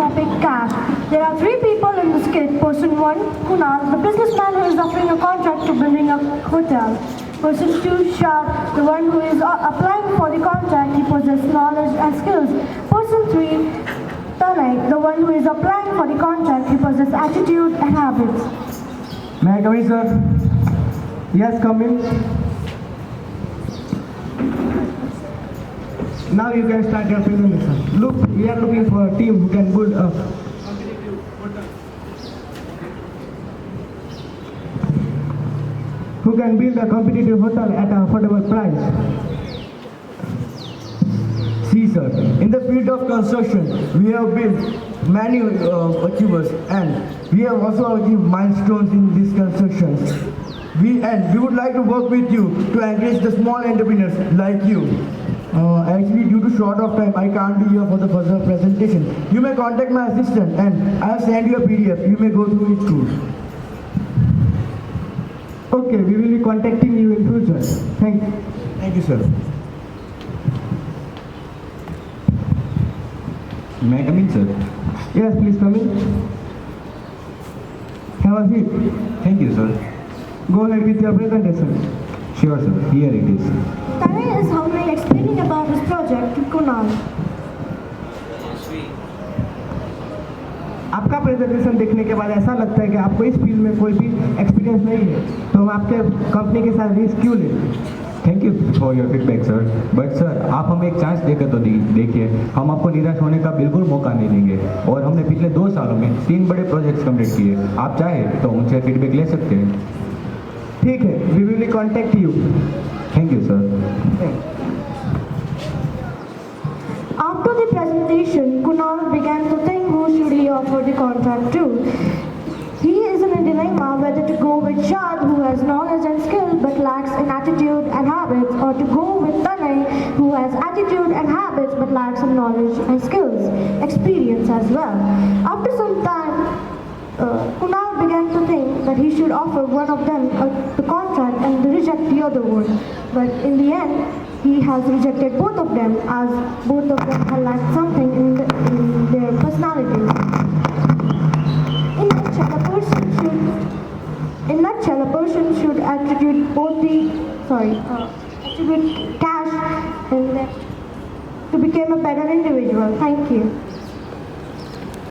topic cash. There are three people in the skit. Person 1, Kunal, the businessman who is offering a contract to building a hotel. Person 2, Shah, the one who is applying for the contract. He possesses knowledge and skills. Person 3, Tanay, the one who is applying for the contract. He possesses attitude and habits. May I come in, sir? Yes, come in. Now you can start your presentation. Look, we are looking for a team who can build a competitive hotel at an affordable price. See, sir, in the field of construction, we have built many achievers and we have also achieved milestones in these constructions. We would like to work with you to encourage the small entrepreneurs like you. Actually, due to short of time, I can't be here for the further presentation. You may contact my assistant and I have sent you a PDF. You may go through it too. Okay, we will be contacting you in future. Thank you. Thank you, sir. May I come in, sir? Yes, please come in. Have a seat. Thank you, sir. Go ahead with your presentation. Sure, sir. Here it is. Tanay is humbly explaining about his project to Kunal. आपका presentation देखने के बाद ऐसा लगता है कि आपको इस फील्ड में कोई भी एक्सपीरियंस नहीं है, तो हम आपके कंपनी के साथ रिस्क क्यों लें? Thank you for your feedback, sir. But sir, आप हमें एक चांस देकर तो देखिए, हम आपको निराश होने का बिल्कुल मौका नहीं देंगे। और हमने पिछले 2 सालों में 3 बड़े प्रोजेक्ट्स कंप्लीट किए। आप चाहे तो उनसे फीडबैक ले सकते हैं। ठीक है, we will contact you. Thank you, sir. After the presentation, Kunal began to think who should he offer the contract to. He is in a dilemma whether to go with Shad, who has knowledge and skill but lacks in attitude and habits, or to go with Tanay, who has attitude and habits but lacks in knowledge and skills, experience as well. After some time, Kunal began to think that he should offer one of them the contract and reject the other one. But in the end, he has rejected both of them as both of them have lacked something in their personalities. In nutshell, a person should attribute attribute cash and to become a better individual. Thank you.